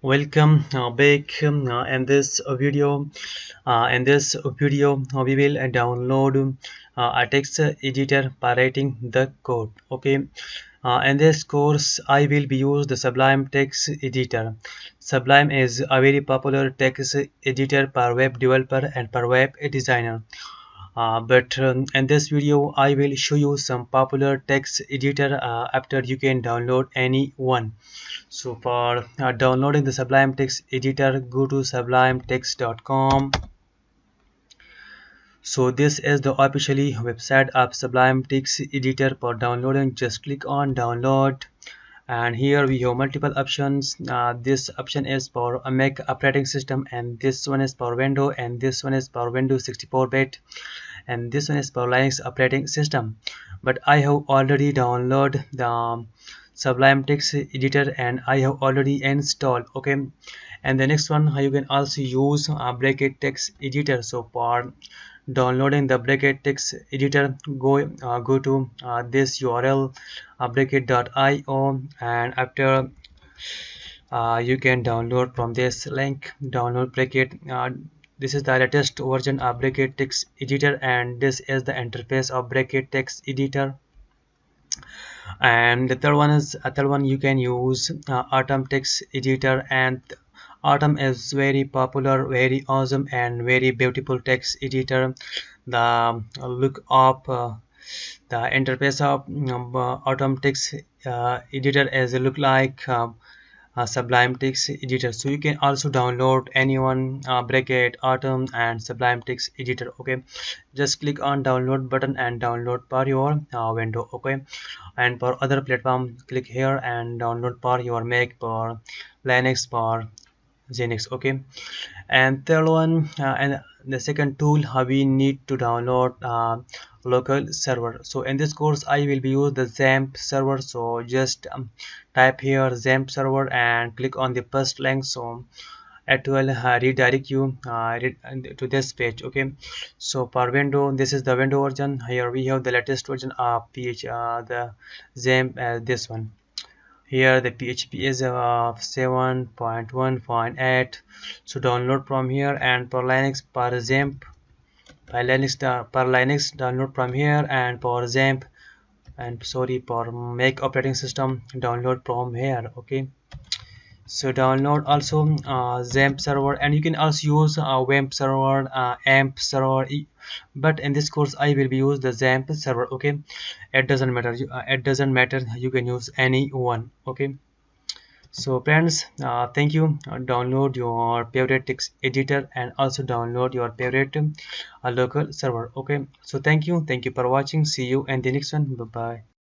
Welcome back. In this video, we will download a text editor by writing the code. Okay. In this course, I will be use the Sublime Text Editor. Sublime is a very popular text editor per web developer and per web designer. But in this video, I will show you some popular text editor after you can download any one. So for downloading the Sublime Text Editor, go to sublimetext.com. So this is the officially website of Sublime Text Editor. For downloading, just click on download, and here we have multiple options. This option is for a Mac operating system, and this one is for Windows, and this one is for Windows 64-bit, and this one is for Linux operating system. But I have already downloaded the Sublime Text Editor and I have already installed. Okay, and the next one, you can also use Bracket Text Editor. So for downloading the Bracket Text Editor, go to this URL, bracket.io, and after you can download from this link. Download Bracket. This is the latest version of Bracket Text Editor, and this is the interface of Bracket Text Editor. And the third one, you can use Atom Text Editor, and Atom is very popular, very awesome, and very beautiful text editor. The look of the interface of Atom Text Editor is look like Sublime Text Editor. So you can also download anyone, Bracket, Atom, and Sublime Text Editor. Okay, just click on download button and download for your window. Okay, and for other platform, click here and download for your Mac, for Linux, for Linux. Okay, and third one, and the second tool, how we need to download local server. So in this course, I will be use the XAMPP server. So just type here XAMPP server and click on the first link. So it will redirect you to this page. Okay, so for window, this is the window version. Here we have the latest version of the XAMPP, this one. Here the PHP is 7.1.8. so download from here. And for Linux, for XAMPP, per Linux download from here, and for XAMPP, and sorry, for Mac operating system, download from here. Okay, so download also XAMPP server, and you can also use WAMP server, AMP server, but in this course I will be use the XAMPP server. Okay, it doesn't matter, you can use any one. Okay, so friends, thank you. Download your favorite text editor and also download your favorite local server. Okay, so thank you for watching. See you in the next one. Bye bye.